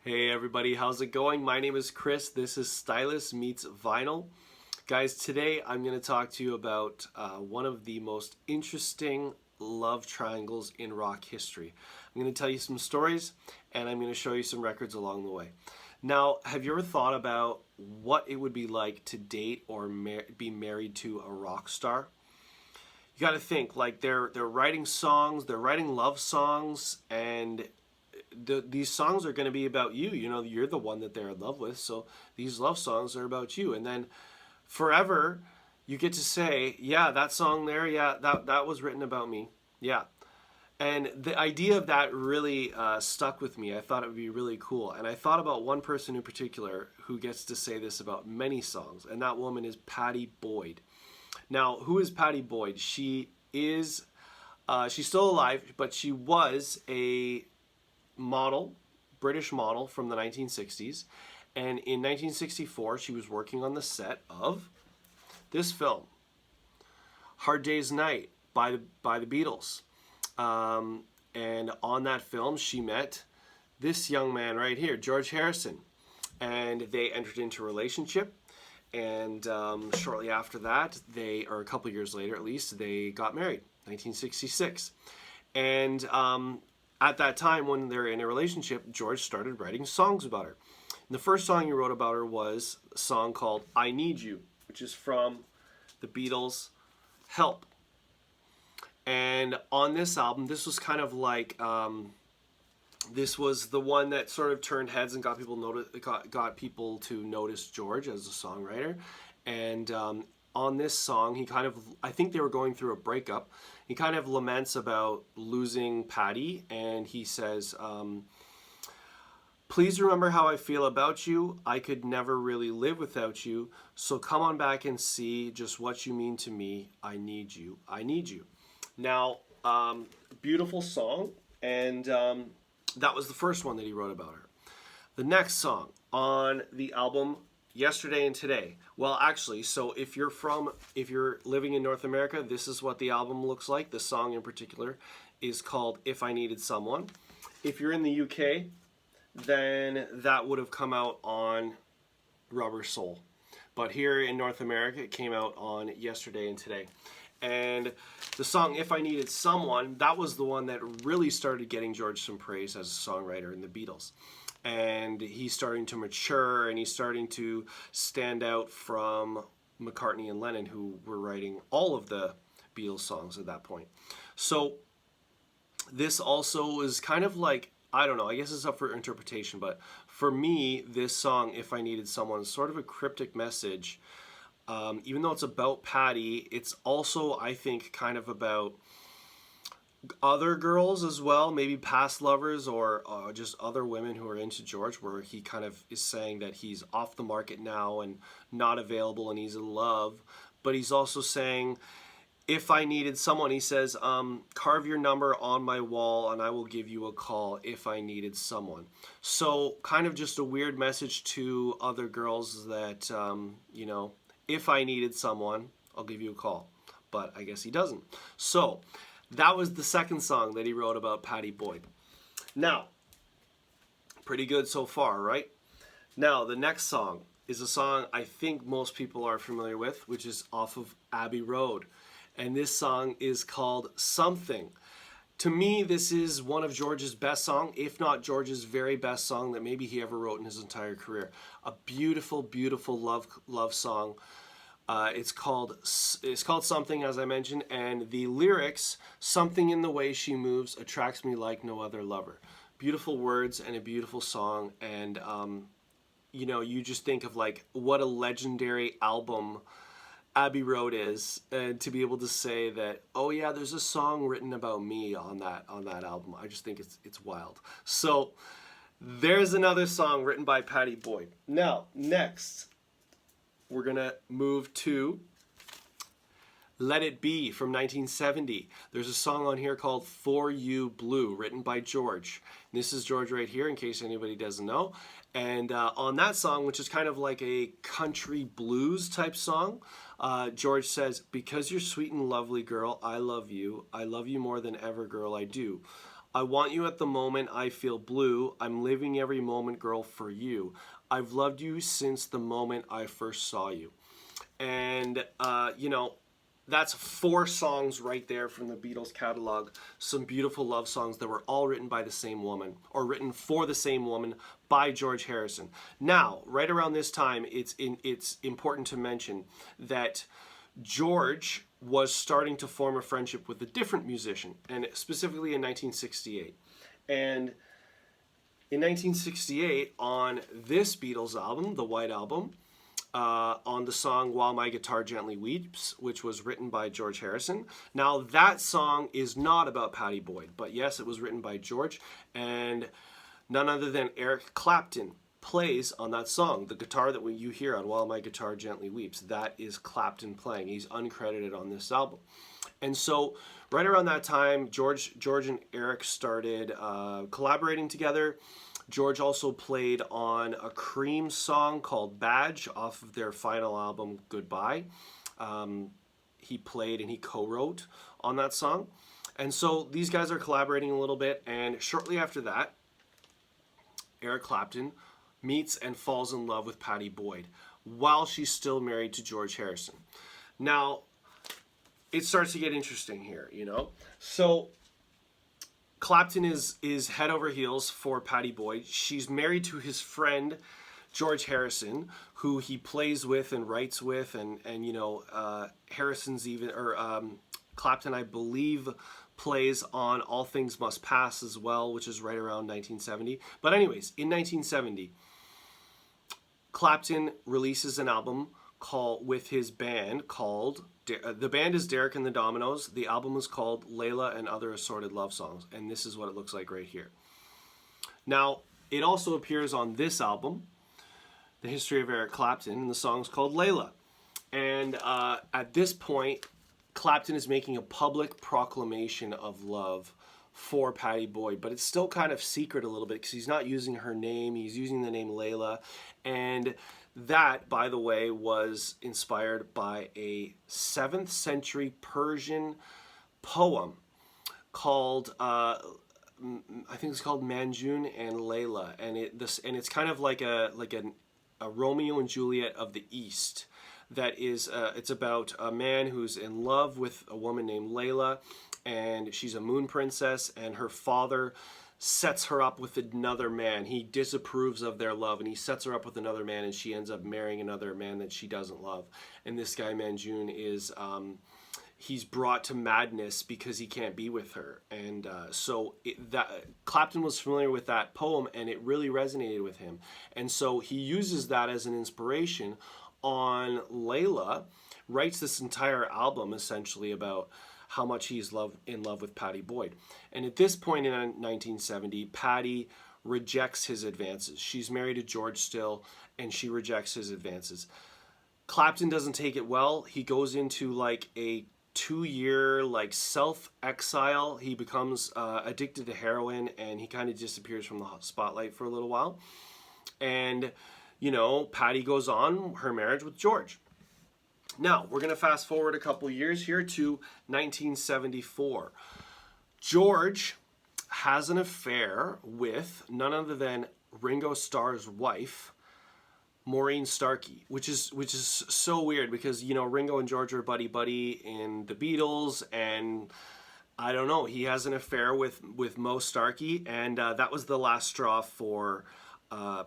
Hey everybody, how's it going? My name is Chris. This is Stylus Meets Vinyl. Guys, today I'm going to talk to you about one of the most interesting love triangles in rock history. I'm going to tell you some stories and I'm going to show you some records along the way. Now, have you ever thought about what it would be like to date or be married to a rock star? You got to think, like they're writing songs, they're writing love songs, and these songs are going to be about you. You know, you're the one that they're in love with, so these love songs are about you. And then forever, you get to say, yeah, that song there, yeah, that was written about me. Yeah. And the idea of that really stuck with me. I thought it would be really cool. And I thought about one person in particular who gets to say this about many songs, and that woman is Pattie Boyd. Now, who is Pattie Boyd? She is, she's still alive, but she was a model, British model from the 1960s. And in 1964, she was working on the set of this film, Hard Day's Night by the Beatles. And on that film, she met this young man right here, George Harrison. And they entered into a relationship. And shortly after that, or a couple years later at least, they got married, 1966. And at that time, when they're in a relationship, George started writing songs about her. And the first song he wrote about her was a song called I Need You, which is from the Beatles' Help. And on this album, this was kind of like, this was the one that sort of turned heads and got people to notice George as a songwriter. And on this song, he kind of, I think they were going through a breakup. He kind of laments about losing Pattie, and he says, please remember how I feel about you. I could never really live without you. So come on back and see just what you mean to me. I need you. I need you. Now, beautiful song, and that was the first one that he wrote about her. The next song on the album, Yesterday and Today. Well, actually, so if you're living in North America, this is what the album looks like. The song in particular is called If I Needed Someone. If you're in the UK, then that would have come out on Rubber Soul. But here in North America, it came out on Yesterday and Today. And the song If I Needed Someone, that was the one that really started getting George some praise as a songwriter in the Beatles. And he's starting to mature, and he's starting to stand out from McCartney and Lennon, who were writing all of the Beatles songs at that point. So this also is kind of like, I don't know, I guess it's up for interpretation, but for me, this song, If I Needed Someone, is sort of a cryptic message. Even though it's about Pattie, it's also, I think, kind of about other girls as well, maybe past lovers or just other women who are into George, where he kind of is saying that he's off the market now and not available and he's in love. But he's also saying, if I needed someone, he says, carve your number on my wall and I will give you a call if I needed someone. So kind of just a weird message to other girls that, you know, if I needed someone, I'll give you a call. But I guess he doesn't. So that was the second song that he wrote about Pattie Boyd. Now, pretty good so far, right? Now, the next song is a song I think most people are familiar with, which is off of Abbey Road. And this song is called Something. To me, this is one of George's best songs, if not George's very best song that maybe he ever wrote in his entire career. A beautiful, beautiful love song. It's called Something, as I mentioned, and the lyrics, something in the way she moves attracts me like no other lover. Beautiful words and a beautiful song, and you know, you just think of like what a legendary album Abbey Road is, and to be able to say that, oh yeah, there's a song written about me on that album. I just think it's wild. So there's another song written by Pattie Boyd. Now, next, we're gonna move to Let It Be from 1970. There's a song on here called For You Blue, written by George. And this is George right here, in case anybody doesn't know. And on that song, which is kind of like a country blues type song, George says, because you're sweet and lovely, girl, I love you. I love you more than ever, girl, I do. I want you at the moment I feel blue. I'm living every moment, girl, for you. I've loved you since the moment I first saw you. And, you know, that's 4 songs right there from the Beatles catalog. Some beautiful love songs that were all written by the same woman, or written for the same woman by George Harrison. Now, right around this time, it's important to mention that George was starting to form a friendship with a different musician, and specifically in 1968. And in 1968, on this Beatles album, the White Album, on the song While My Guitar Gently Weeps, which was written by George Harrison. Now, that song is not about Pattie Boyd, but yes, it was written by George, and none other than Eric Clapton plays on that song. The guitar that you hear on While My Guitar Gently Weeps, that is Clapton playing. He's uncredited on this album. And so right around that time, George and Eric started collaborating together. George also played on a Cream song called Badge off of their final album, Goodbye. He played and he co-wrote on that song. And so these guys are collaborating a little bit, and shortly after that, Eric Clapton meets and falls in love with Pattie Boyd while she's still married to George Harrison. Now, it starts to get interesting here, you know? So Clapton is head over heels for Pattie Boyd. She's married to his friend George Harrison, who he plays with and writes with, and you know, Harrison's even, or Clapton, I believe, plays on All Things Must Pass as well, which is right around 1970. But anyways, in 1970, Clapton releases an album with his band called, the band is Derek and the Dominoes. The album is called Layla and Other Assorted Love Songs, and this is what it looks like right here. Now, it also appears on this album, The History of Eric Clapton, and the song's called Layla. And at this point, Clapton is making a public proclamation of love for Pattie Boyd, but it's still kind of secret a little bit because he's not using her name. He's using the name Layla. And that, by the way, was inspired by a 7th century Persian poem called, I think it's called Manjun and Layla. And it's kind of like a Romeo and Juliet of the East. That is, it's about a man who's in love with a woman named Layla, and she's a moon princess, and her father sets her up with another man. He disapproves of their love, and he sets her up with another man, and she ends up marrying another man that she doesn't love. And this guy, Manjun, is, he's brought to madness because he can't be with her. And Clapton was familiar with that poem, and it really resonated with him. And so he uses that as an inspiration on Layla, writes this entire album essentially about how much he's in love with Pattie Boyd. And at this point in 1970, Pattie rejects his advances. She's married to George still, and she rejects his advances. Clapton doesn't take it well. He goes into like a 2-year like self-exile. He becomes addicted to heroin, and he kind of disappears from the spotlight for a little while. And you know, Pattie goes on her marriage with George. Now, we're going to fast forward a couple years here to 1974. George has an affair with none other than Ringo Starr's wife, Maureen Starkey, which is so weird because, you know, Ringo and George are buddy-buddy in the Beatles, and I don't know, he has an affair with Mo Starkey, and that was the last straw for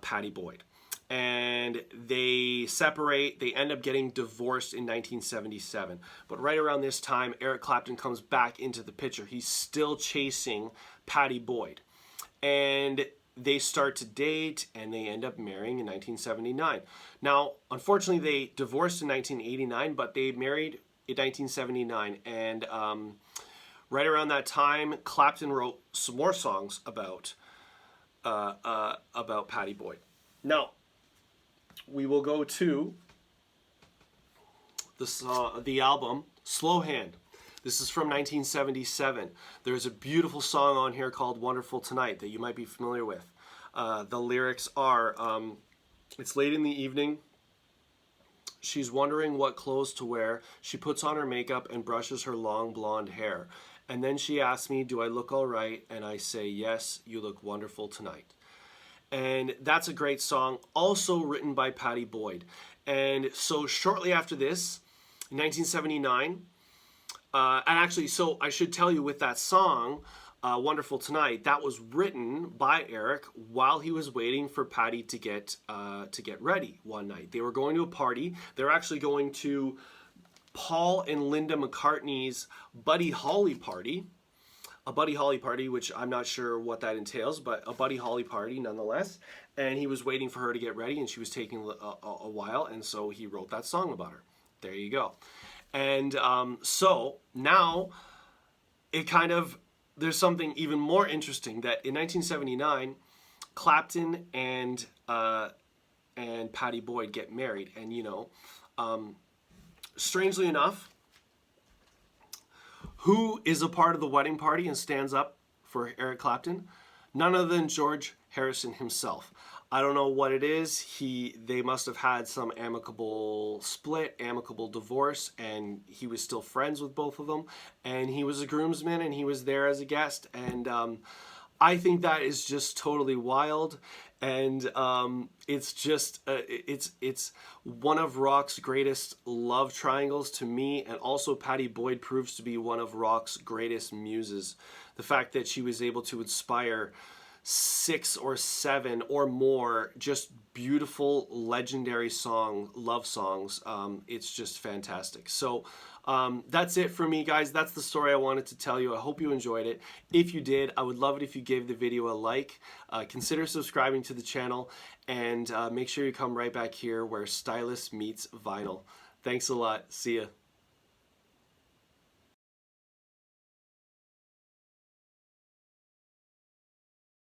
Pattie Boyd. And they separate. They end up getting divorced in 1977. But right around this time, Eric Clapton comes back into the picture. He's still chasing Pattie Boyd. And they start to date, and they end up marrying in 1979. Now, unfortunately, they divorced in 1989, but they married in 1979. And right around that time, Clapton wrote some more songs about Pattie Boyd. Now, we will go to the album Slow Hand. This is from 1977. There's a beautiful song on here called Wonderful Tonight that you might be familiar with. The lyrics are, it's late in the evening. She's wondering what clothes to wear. She puts on her makeup and brushes her long blonde hair. And then she asked me, do I look all right? And I say, yes, you look wonderful tonight. And that's a great song, also written by Pattie Boyd. And so shortly after this, in 1979, and actually, so I should tell you with that song, Wonderful Tonight, that was written by Eric while he was waiting for Pattie to get ready one night. They were going to a party. They were actually going to Paul and Linda McCartney's Buddy Holly party. A Buddy Holly party, which I'm not sure what that entails, but a Buddy Holly party nonetheless. And he was waiting for her to get ready, and she was taking a while, and so he wrote that song about her. There you go. And so now it kind of, there's something even more interesting that in 1979, Clapton and Pattie Boyd get married. And, you know, strangely enough, who is a part of the wedding party and stands up for Eric Clapton? None other than George Harrison himself. I don't know what it is. They must have had some amicable split, amicable divorce, and he was still friends with both of them. And he was a groomsman, and he was there as a guest. And I think that is just totally wild. And it's just it's one of rock's greatest love triangles to me, and also Pattie Boyd proves to be one of rock's greatest muses. The fact that she was able to inspire 6 or 7 or more just beautiful, legendary love songs. It's just fantastic. So that's it for me, guys. That's the story I wanted to tell you. I hope you enjoyed it. If you did, I would love it if you gave the video a like. Consider subscribing to the channel, and make sure you come right back here where Stylus meets vinyl. Thanks a lot. See ya.